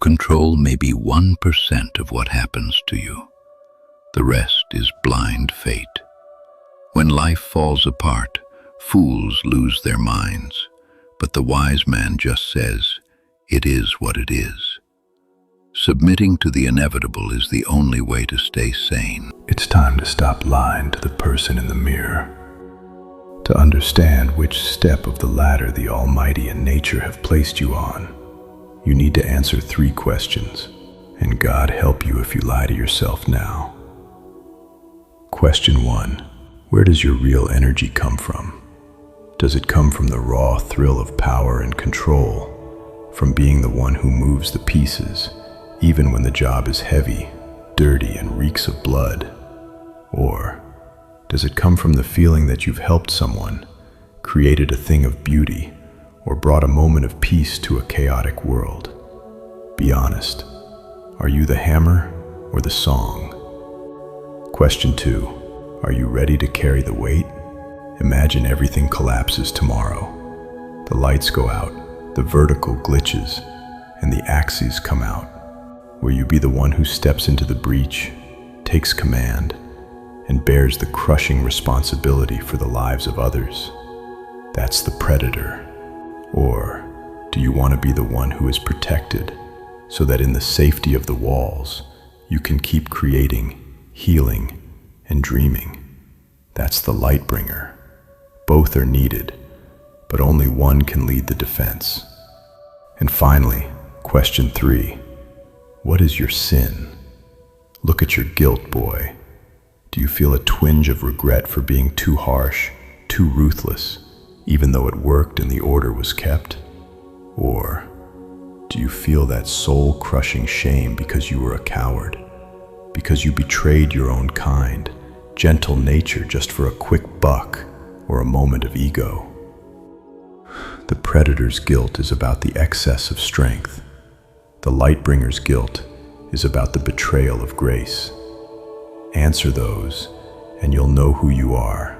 control maybe 1% of what happens to you. The rest is blind fate. When life falls apart, fools lose their minds, but the wise man just says, "It is what it is." Submitting to the inevitable is the only way to stay sane. It's time to stop lying to the person in the mirror. To understand which step of the ladder the Almighty and nature have placed you on, you need to answer 3 questions, and God help you if you lie to yourself now. Question 1. Where does your real energy come from? Does it come from the raw thrill of power and control, from being the one who moves the pieces, even when the job is heavy, dirty, and reeks of blood? Or does it come from the feeling that you've helped someone, created a thing of beauty, or brought a moment of peace to a chaotic world? Be honest. Are you the hammer or the song? Question 2. Are you ready to carry the weight? Imagine everything collapses tomorrow. The lights go out, the vertical glitches, and the axes come out. Will you be the one who steps into the breach, takes command, and bears the crushing responsibility for the lives of others? That's the predator. Or do you want to be the one who is protected, so that in the safety of the walls, you can keep creating, healing, and dreaming? That's the light bringer. Both are needed, but only one can lead the defense. And finally, question 3. What is your sin? Look at your guilt, boy. Do you feel a twinge of regret for being too harsh, too ruthless, even though it worked and the order was kept? Or do you feel that soul-crushing shame because you were a coward, because you betrayed your own kind, gentle nature just for a quick buck or a moment of ego? The predator's guilt is about the excess of strength. The light-bringer's guilt is about the betrayal of grace. Answer those, and you'll know who you are.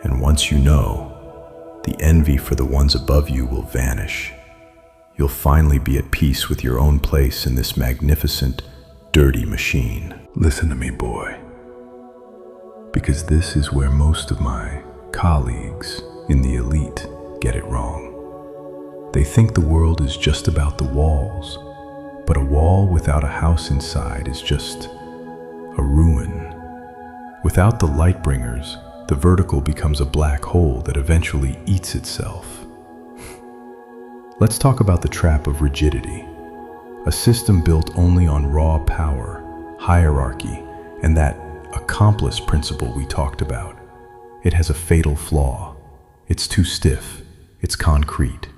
And once you know, the envy for the ones above you will vanish. You'll finally be at peace with your own place in this magnificent, dirty machine. Listen to me, boy, because this is where most of my colleagues in the elite get it wrong. They think the world is just about the walls, but a wall without a house inside is just a ruin. Without the light bringers, the vertical becomes a black hole that eventually eats itself. Let's talk about the trap of rigidity, a system built only on raw power, hierarchy, and that accomplice principle we talked about. It has a fatal flaw. It's too stiff. It's concrete.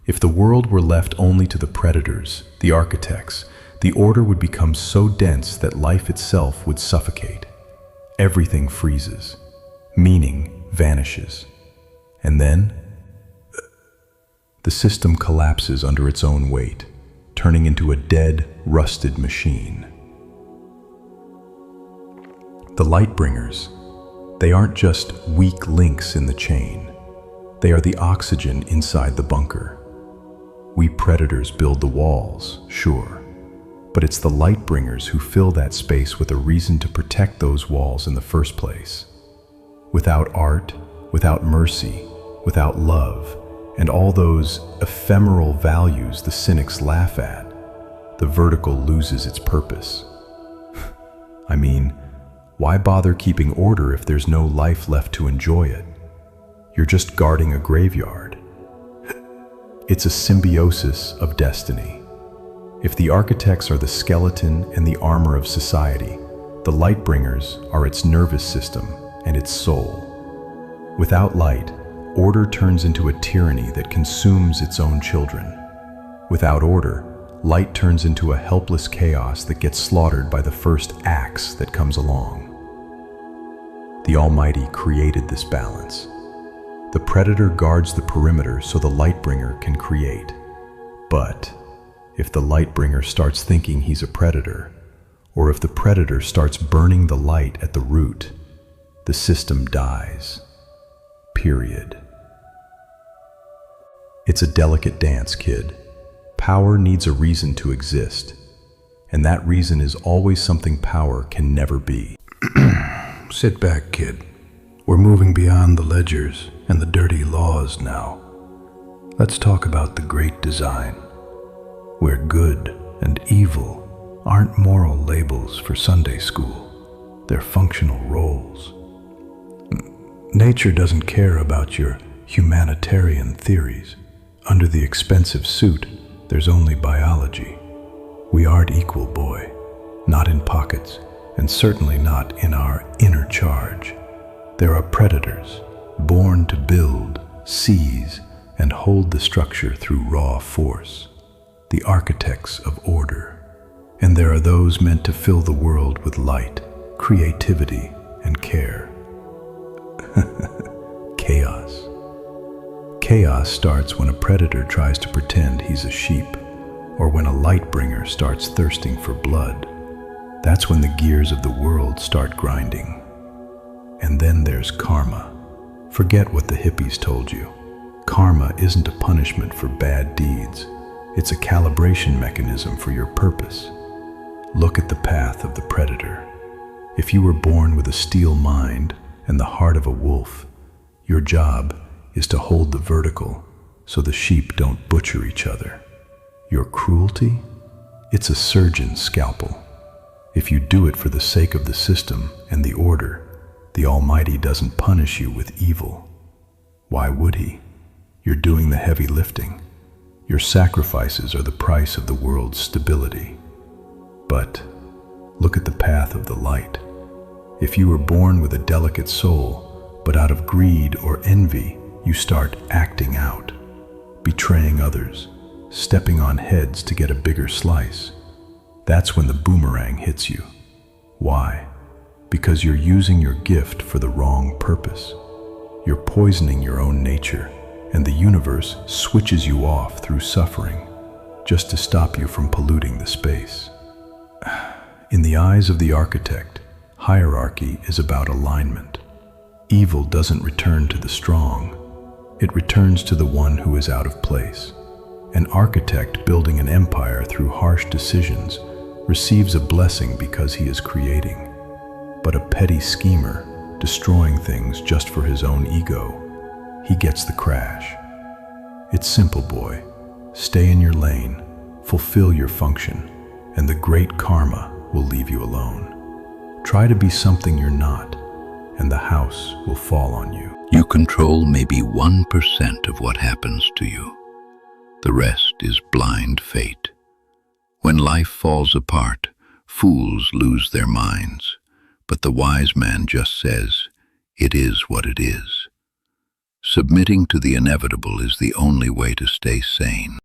If the world were left only to the predators, the architects, the order would become so dense that life itself would suffocate. Everything freezes. Meaning vanishes. And then, the system collapses under its own weight, turning into a dead, rusted machine. The light bringers, they aren't just weak links in the chain. They are the oxygen inside the bunker. We predators build the walls, sure, but it's the light bringers who fill that space with a reason to protect those walls in the first place. Without art, without mercy, without love, and all those ephemeral values the cynics laugh at, the vertical loses its purpose. I mean, why bother keeping order if there's no life left to enjoy it? You're just guarding a graveyard. It's a symbiosis of destiny. If the architects are the skeleton and the armor of society, the light bringers are its nervous system and its soul. Without light, order turns into a tyranny that consumes its own children. Without order, light turns into a helpless chaos that gets slaughtered by the first axe that comes along. The Almighty created this balance. The predator guards the perimeter so the lightbringer can create. But if the lightbringer starts thinking he's a predator, or if the predator starts burning the light at the root, the system dies. Period. It's a delicate dance, kid. Power needs a reason to exist, and that reason is always something power can never be. Sit back, kid. We're moving beyond the ledgers and the dirty laws now. Let's talk about the great design, where good and evil aren't moral labels for Sunday school. They're functional roles. Nature doesn't care about your humanitarian theories. Under the expensive suit, there's only biology. We aren't equal, boy. Not in pockets, and certainly not in our inner charge. There are predators, born to build, seize, and hold the structure through raw force. The architects of order. And there are those meant to fill the world with light, creativity, and care. Chaos. Chaos starts when a predator tries to pretend he's a sheep, or when a light bringer starts thirsting for blood. That's when the gears of the world start grinding. And then there's karma. Forget what the hippies told you. Karma isn't a punishment for bad deeds. It's a calibration mechanism for your purpose. Look at the path of the predator. If you were born with a steel mind and the heart of a wolf, your job is to hold the vertical so the sheep don't butcher each other. Your cruelty? It's a surgeon's scalpel. If you do it for the sake of the system and the order, the Almighty doesn't punish you with evil. Why would He? You're doing the heavy lifting. Your sacrifices are the price of the world's stability. But look at the path of the light. If you were born with a delicate soul, but out of greed or envy, you start acting out, betraying others, stepping on heads to get a bigger slice. That's when the boomerang hits you. Why? Because you're using your gift for the wrong purpose. You're poisoning your own nature, and the universe switches you off through suffering, just to stop you from polluting the space. In the eyes of the architect, hierarchy is about alignment. Evil doesn't return to the strong. It returns to the one who is out of place. An architect building an empire through harsh decisions receives a blessing because he is creating. But a petty schemer, destroying things just for his own ego, he gets the crash. It's simple, boy. Stay in your lane, fulfill your function, and the great karma will leave you alone. Try to be something you're not, and the house will fall on you. You control maybe 1% of what happens to you. The rest is blind fate. When life falls apart, fools lose their minds. But the wise man just says, it is what it is. Submitting to the inevitable is the only way to stay sane.